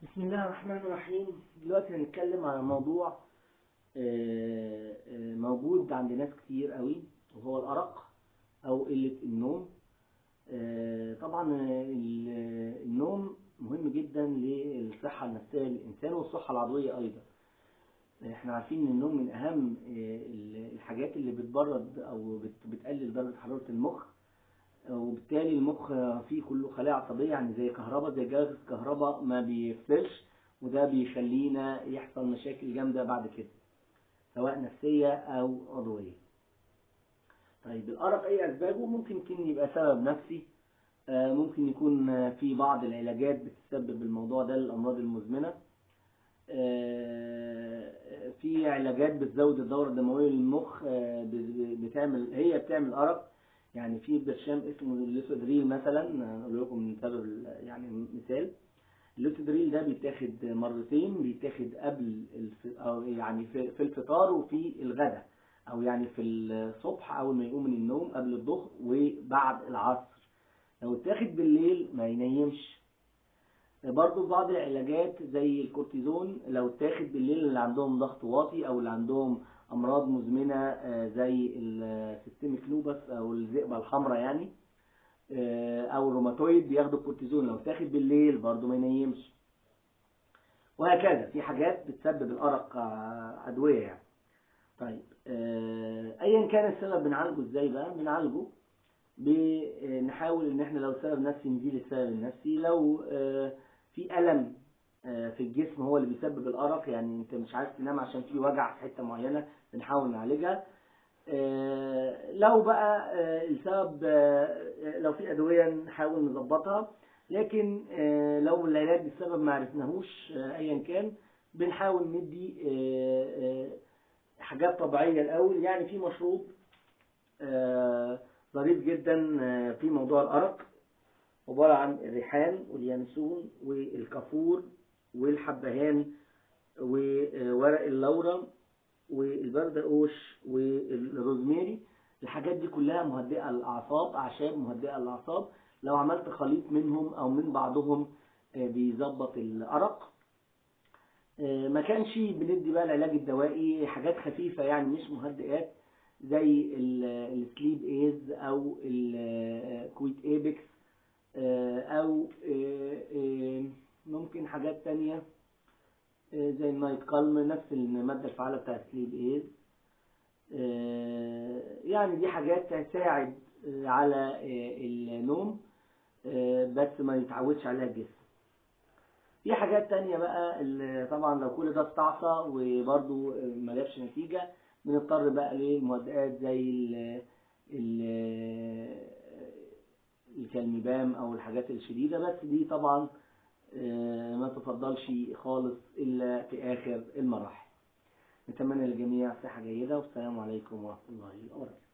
بسم الله الرحمن الرحيم. دلوقتي هنتكلم عن موضوع موجود عند ناس كتير قوي، وهو الأرق أو قلة النوم. طبعا النوم مهم جدا للصحة النفسية للإنسان والصحة العضوية أيضا. احنا عارفين ان النوم من أهم الحاجات اللي بتبرد أو بتقلل درجة حرارة المخ، وبالتالي المخ فيه كله خلايا عصبية، يعني زي كهرباء، زي جهاز كهرباء ما بيفصلش، وده بيخلينا يحصل مشاكل جامدة بعد كده سواء نفسية أو عضوية. طيب الأرق إيه أسبابه؟ ممكن يبقى سبب نفسي، ممكن يكون في بعض العلاجات بتسبب الموضوع ده للأمراض المزمنة. في علاجات بتزود الدورة الدموية للمخ، بتعمل أرق. يعني في برشام اسمه اللوسيدريل مثلا، اقول لكم من سبب يعني مثال. اللوسيدريل ده بيتاخد مرتين، بيتاخد قبل او يعني في الفطار وفي الغداء، او يعني في الصبح اول ما يقوم من النوم قبل الظهر وبعد العصر. لو اتاخد بالليل ما ينيمش. برضو بعض العلاجات زي الكورتيزون لو اتاخد بالليل، اللي عندهم ضغط واطي او اللي عندهم امراض مزمنه زي السيستميك لوبس او الذئبه الحمراء يعني، او الروماتويد، بياخدوا الكورتيزون لو اتاخد بالليل برضو ما ينيمش. وهكذا في حاجات بتسبب الارق، ادويه يعني. طيب ايا كان السبب بنعالجه ازاي بقى؟ بنعالجه بنحاول ان احنا لو سبب نفسي نزيل السبب النفسي. لو في ألم في الجسم هو اللي بيسبب الأرق، يعني انت مش عايز تنام عشان في وجع في حتة معينة، بنحاول نعالجها. لو بقى السبب لو في أدوية نحاول نظبطها. لكن لو العلاج بالسبب ما عرفناهوش ايا كان، بنحاول ندي حاجات طبيعية الأول. يعني في مشروب ظريف جدا في موضوع الأرق، عبارة عن الريحان واليانسون والكافور والحبهان وورق اللورا والبردقوش والروزميري. الحاجات دي كلها مهدئة للأعصاب، أعشاب مهدئة للأعصاب. لو عملت خليط منهم أو من بعضهم بيظبط الأرق. ما كانش بندي بقى العلاج الدوائي، حاجات خفيفة يعني مش مهدئات، زي السليب ايز او الكويت ايبكس، او ممكن حاجات تانية زي النايت كالم، نفس المادة الفعالة بتاع السليب ايز. يعني دي حاجات تساعد على النوم، بس ما يتعودش عليها الجسم. في حاجات تانية بقى طبعا لو كل ده استعصى وبرضه ما جابش نتيجة، بنضطر بقى لمهدئات زي الكالميبام او الحاجات الشديدة، بس دي طبعا ما تفضلش خالص الا في اخر المراحل. نتمنى للجميع صحة جيدة، والسلام عليكم ورحمة الله وبركاته.